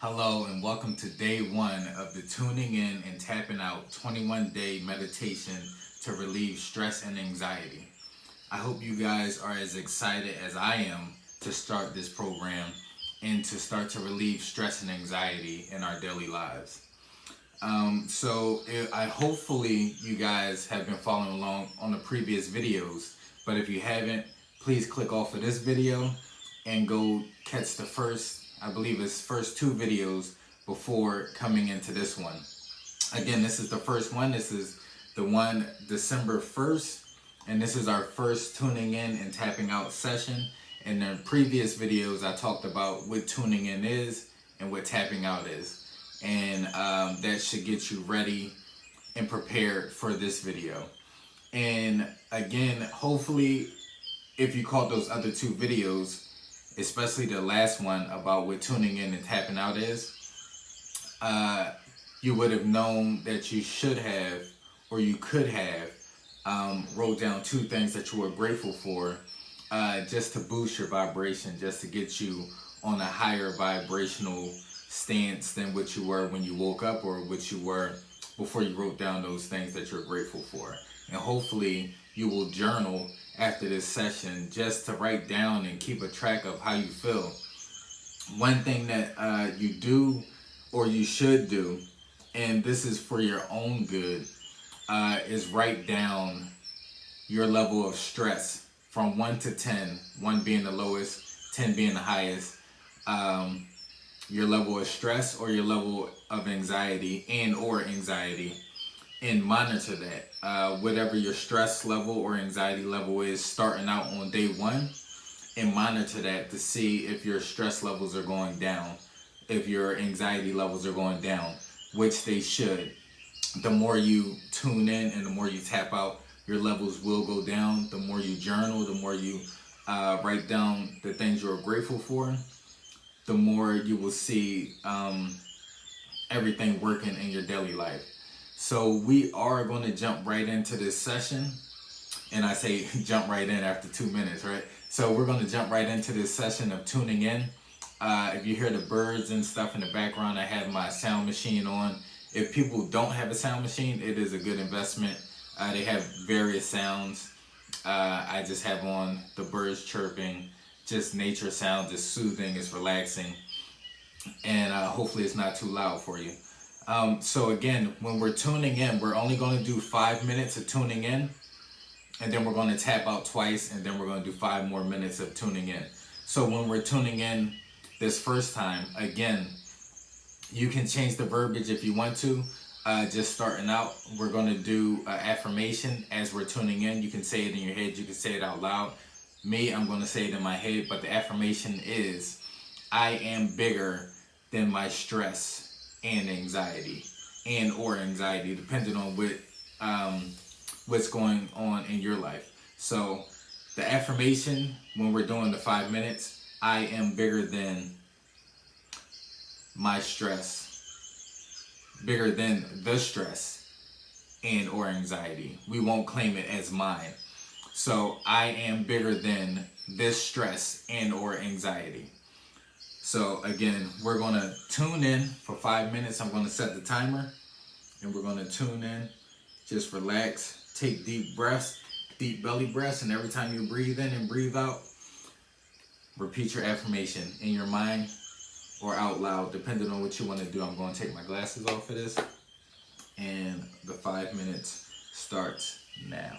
Hello and welcome to day one of the Tuning In and Tapping Out 21-day meditation to relieve stress and anxiety. I hope you guys are as excited as I am to start this program and to start to relieve stress and anxiety in our daily lives. I hopefully you guys have been following along on the previous videos, but if you haven't, please click off of this video and go catch the first, I believe it's first two videos before coming into this one. Again, this is the first one. This is the one December 1st, and this is our first tuning in and tapping out session. In the previous videos, I talked about what tuning in is and what tapping out is. And that should get you ready and prepared for this video. And again, hopefully, if you caught those other two videos, especially the last one about what tuning in and tapping out is, you would have known that you should have, or you could have, wrote down two things that you were grateful for, just to boost your vibration, just to get you on a higher vibrational stance than what you were when you woke up, or what you were before you wrote down those things that you're grateful for. And hopefully you will journal after this session just to write down and keep a track of how you feel. One thing that you do, or you should do, and this is for your own good, is write down your level of stress from 1 to 10, 1 being the lowest, 10 being the highest. Your level of stress or your level of anxiety and monitor that. Whatever your stress level or anxiety level is starting out on day one, and monitor that to see if your stress levels are going down, if your anxiety levels are going down, which they should. The more you tune in and the more you tap out, your levels will go down. The more you journal, the more you write down the things you're grateful for, the more you will see everything working in your daily life. So we are going to jump right into this session. And I say jump right in after 2 minutes, right? So we're going to jump right into this session of tuning in. If you hear the birds and stuff in the background, I have my sound machine on. If people don't have a sound machine, it is a good investment. They have various sounds. I just have on the birds chirping, just nature sounds. It's soothing, it's relaxing, and hopefully it's not too loud for you. So again, when we're tuning in, we're only going to do 5 minutes of tuning in, and then we're going to tap out twice, and then we're going to do 5 more minutes of tuning in. So when we're tuning in this first time, again, you can change the verbiage if you want to. Just starting out, we're going to do affirmation as we're tuning in. You can say it in your head, you can say it out loud. Me, I'm going to say it in my head, but the affirmation is, I am bigger than my stress and anxiety, and or anxiety, depending on what's going on in your life. So the affirmation, when we're doing the 5 minutes, I am bigger than my stress, bigger than the stress and or anxiety. We won't claim it as mine. So I am bigger than this stress and or anxiety. So again, we're going to tune in for 5 minutes. I'm going to set the timer, and we're going to tune in. Just relax, take deep breaths, deep belly breaths, and every time you breathe in and breathe out, repeat your affirmation in your mind or out loud, depending on what you want to do. I'm going to take my glasses off for this, and the 5 minutes starts now.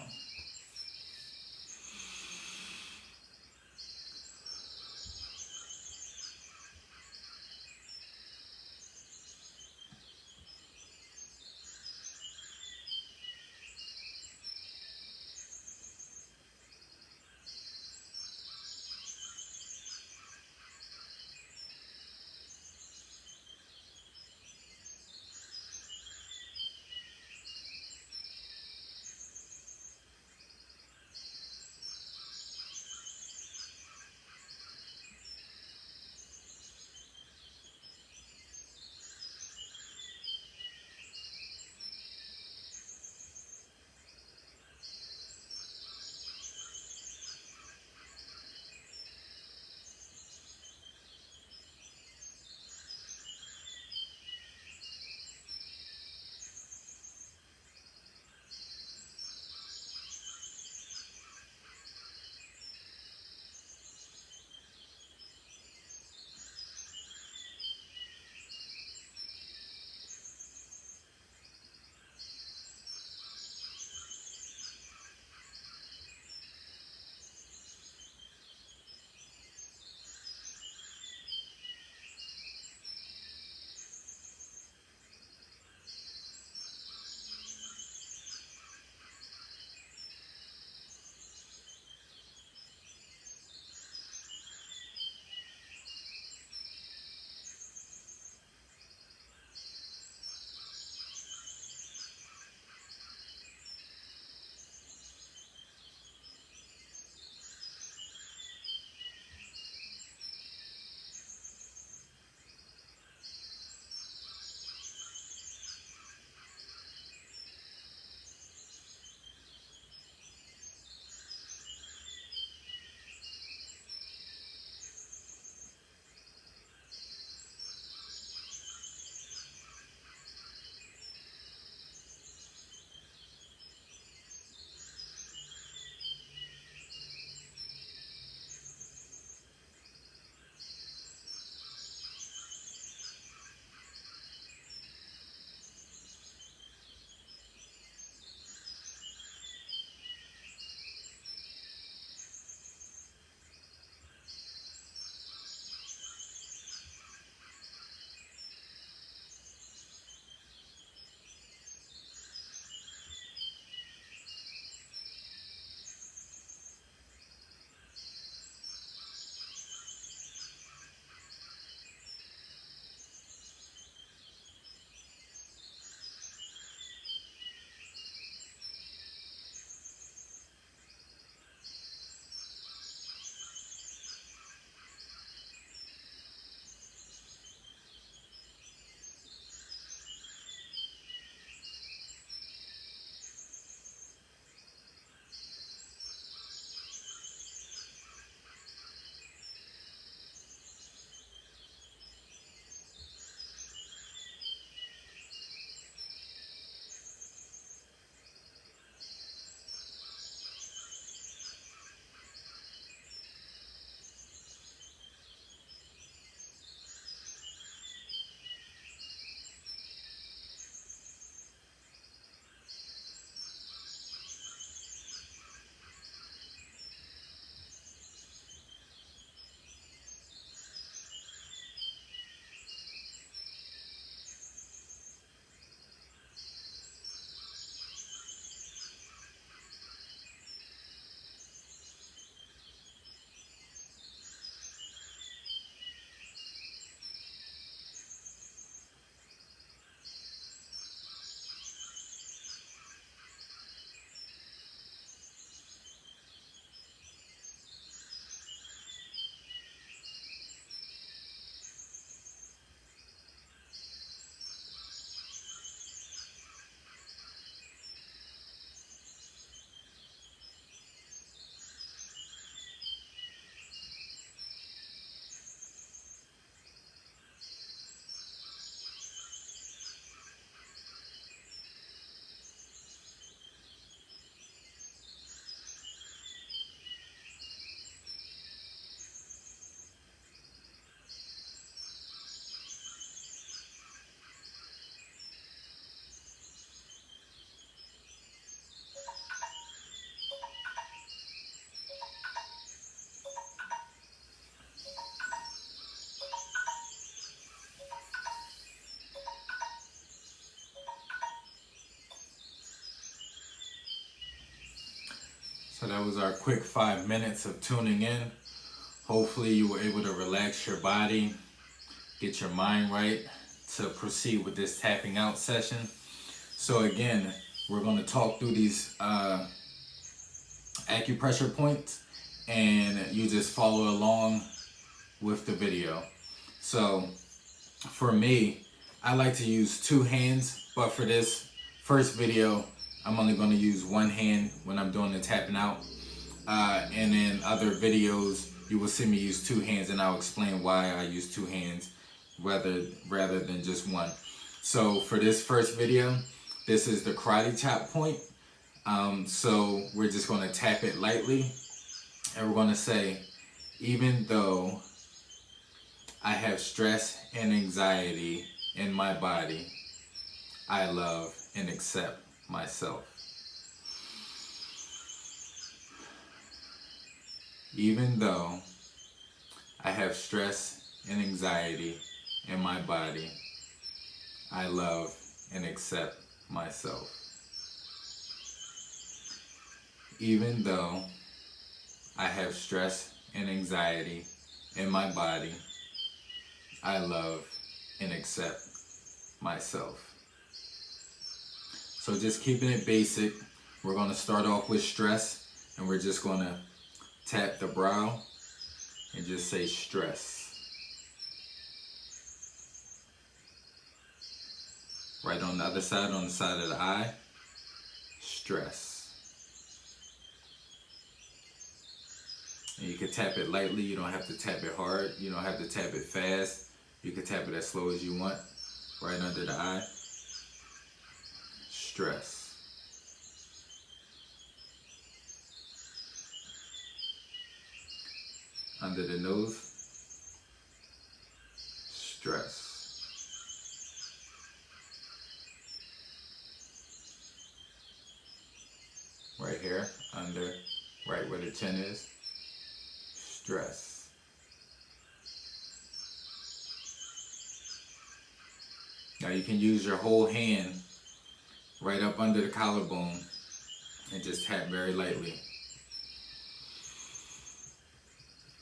So that was our quick 5 minutes of tuning in. Hopefully you were able to relax your body, get your mind right to proceed with this tapping out session. So again, we're going to talk through these acupressure points, and you just follow along with the video. So for me, I like to use 2 hands, but for this first video, I'm only going to use 1 hand when I'm doing the tapping out. And in other videos, you will see me use 2 hands, and I'll explain why I use 2 hands rather than just 1. So for this first video, this is the karate chop point. So we're just going to tap it lightly, and we're going to say, even though I have stress and anxiety in my body, I love and accept myself. Even though I have stress and anxiety in my body, I love and accept myself. Even though I have stress and anxiety in my body, I love and accept myself. So just keeping it basic, we're going to start off with stress, and we're just going to tap the brow and just say stress. Right on the other side, on the side of the eye, stress. And you can tap it lightly, you don't have to tap it hard, you don't have to tap it fast. You can tap it as slow as you want, right under the eye. Stress. Under the nose, stress. Right here, under, right where the chin is, stress. Now you can use your whole hand right up under the collarbone and just tap very lightly.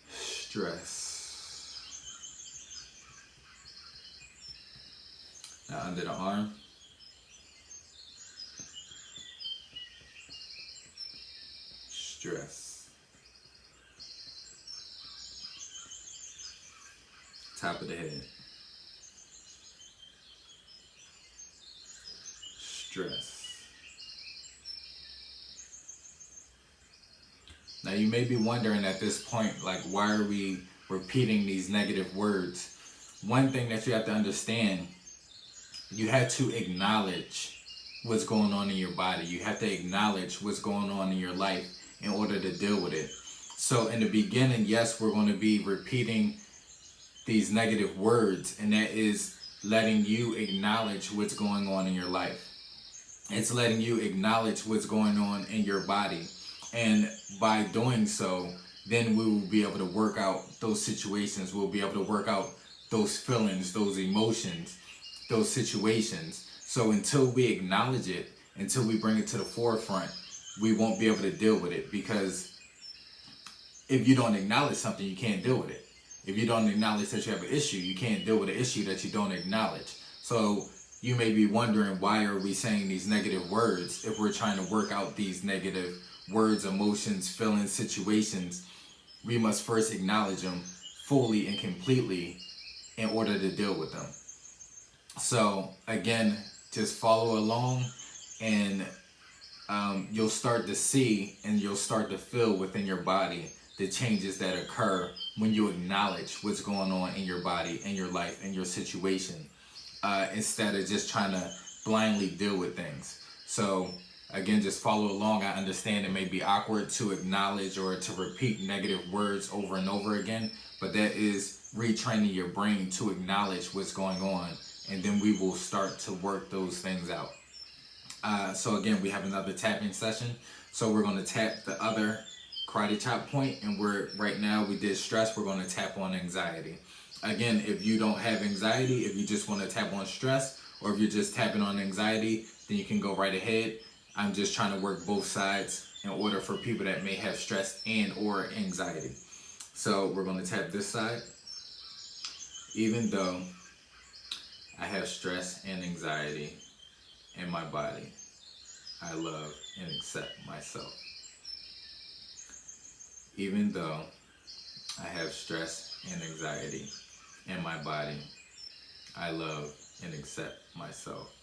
Stress. Now under the arm. Stress. Top of the head. Stress. Now you may be wondering at this point, like, why are we repeating these negative words? One thing that you have to understand, you have to acknowledge what's going on in your body. You have to acknowledge what's going on in your life in order to deal with it. So in the beginning, yes, we're going to be repeating these negative words, and that is letting you acknowledge what's going on in your life. It's letting you acknowledge what's going on in your body. And by doing so, then we will be able to work out those situations. We'll be able to work out those feelings, those emotions, those situations. So until we acknowledge it, until we bring it to the forefront, we won't be able to deal with it. Because if you don't acknowledge something, you can't deal with it. If you don't acknowledge that you have an issue, you can't deal with an issue that you don't acknowledge. So you may be wondering, why are we saying these negative words if we're trying to work out these negative words, emotions, feelings, situations? We must first acknowledge them fully and completely in order to deal with them. So again, just follow along, and you'll start to see and you'll start to feel within your body the changes that occur when you acknowledge what's going on in your body, in your life, in your situation, instead of just trying to blindly deal with things. So again, just follow along. I understand it may be awkward to acknowledge or to repeat negative words over and over again, but that is retraining your brain to acknowledge what's going on, and then we will start to work those things out. So again, we have another tapping session. So we're going to tap the other karate chop point, and right now we did stress. We're going to tap on anxiety. Again, if you don't have anxiety, if you just want to tap on stress, or if you're just tapping on anxiety, then you can go right ahead. I'm just trying to work both sides in order for people that may have stress and or anxiety. So we're going to tap this side. Even though I have stress and anxiety in my body, I love and accept myself. Even though I have stress and anxiety in my body, I love and accept myself.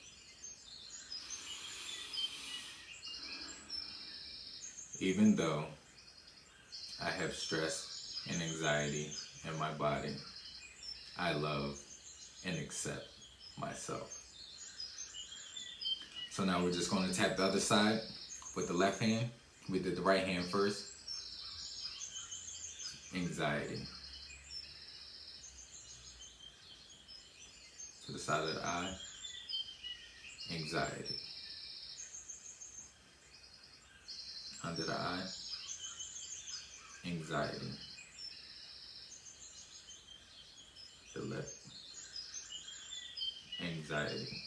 Even though I have stress and anxiety in my body, I love and accept myself. So now we're just going to tap the other side with the left hand. We did the right hand first. Anxiety. To the side of the eye. Anxiety. Under the eye. Anxiety. The lip. Anxiety.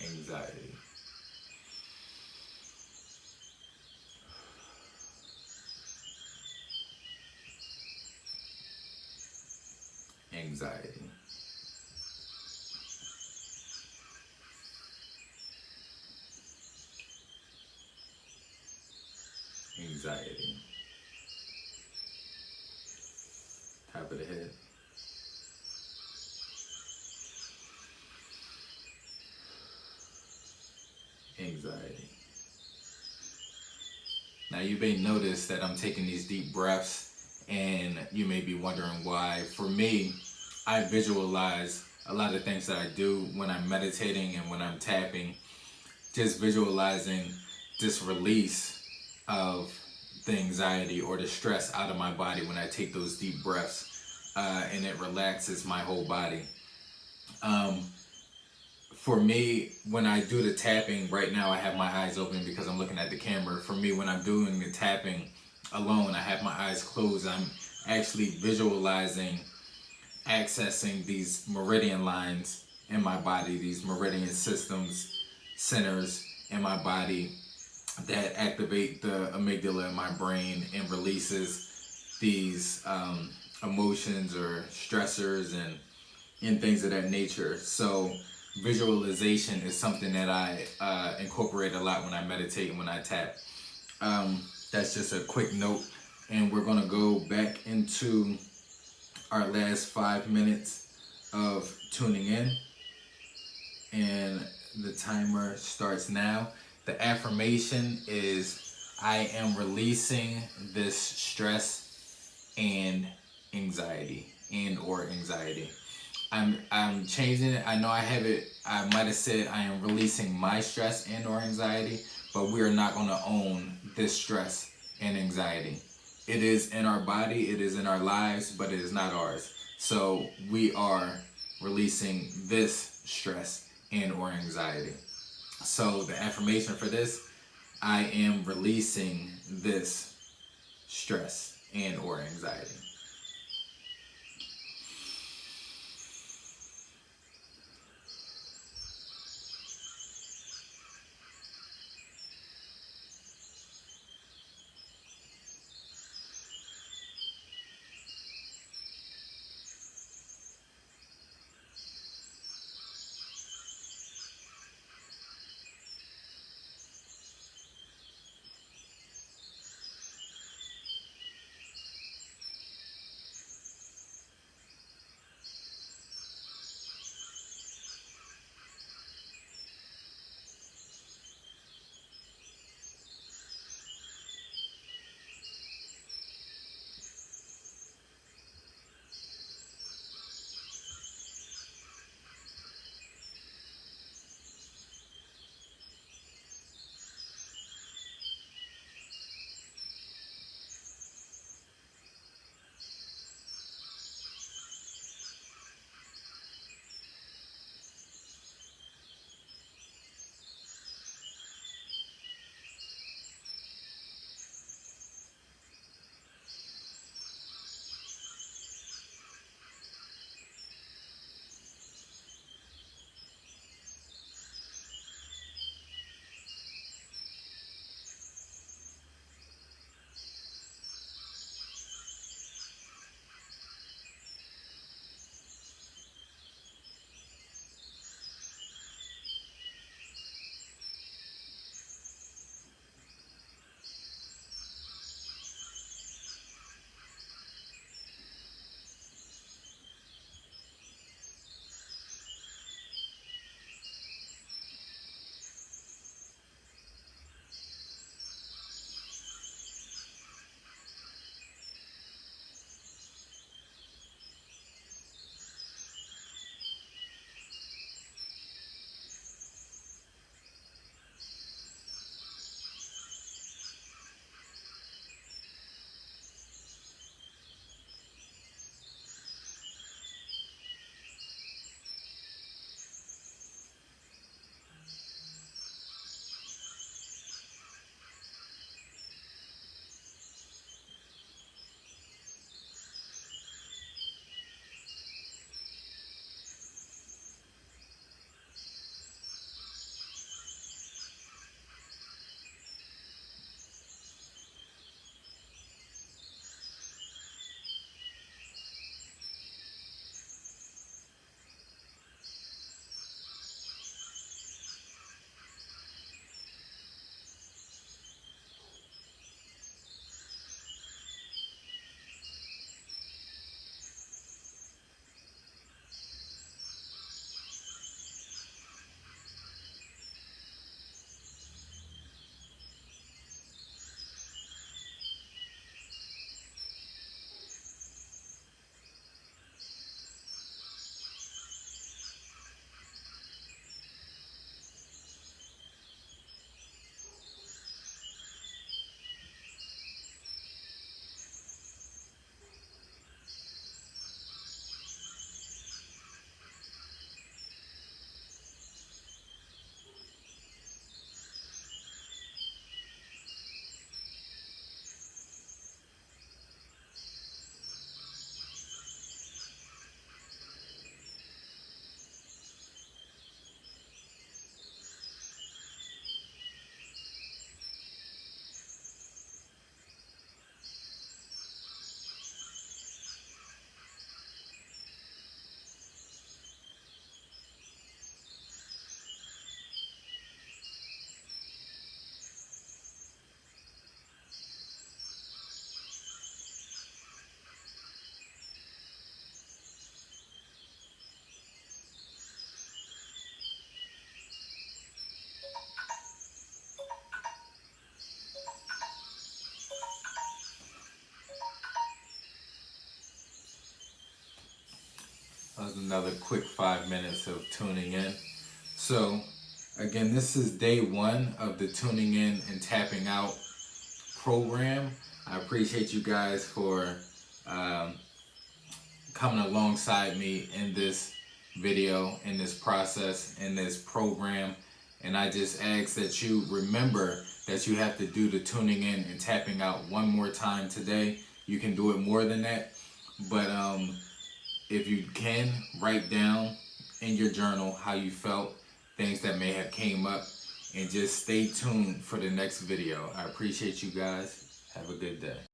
Anxiety. Anxiety. Anxiety. Top of the head. Anxiety. Now you may notice that I'm taking these deep breaths, and you may be wondering why. For me, I visualize a lot of things that I do when I'm meditating and when I'm tapping, just visualizing this release of the anxiety or the stress out of my body when I take those deep breaths, and it relaxes my whole body. For me, when I do the tapping, right now I have my eyes open because I'm looking at the camera. For me, when I'm doing the tapping alone, I have my eyes closed. I'm actually visualizing accessing these meridian lines in my body, these meridian systems, centers in my body that activate the amygdala in my brain and releases these emotions or stressors and things of that nature. So visualization is something that I incorporate a lot when I meditate and when I tap. That's just a quick note, and we're gonna go back into our last 5 minutes of tuning in, and the timer starts now. The affirmation is, I am releasing this stress and anxiety and or anxiety. I'm changing it. I know I might have said I am releasing my stress and or anxiety, but we are not going to own this stress and anxiety. It is in our body, it is in our lives, but it is not ours. So we are releasing this stress and or anxiety. So the affirmation for this, I am releasing this stress and or anxiety. was another quick 5 minutes of tuning in. So, again, this is day one of the Tuning In and Tapping Out program. I appreciate you guys for coming alongside me in this video, in this process, in this program. And I just ask that you remember that you have to do the tuning in and tapping out one more time today. You can do it more than that, but if you can, write down in your journal how you felt, things that may have came up, and just stay tuned for the next video. I appreciate you guys. Have a good day.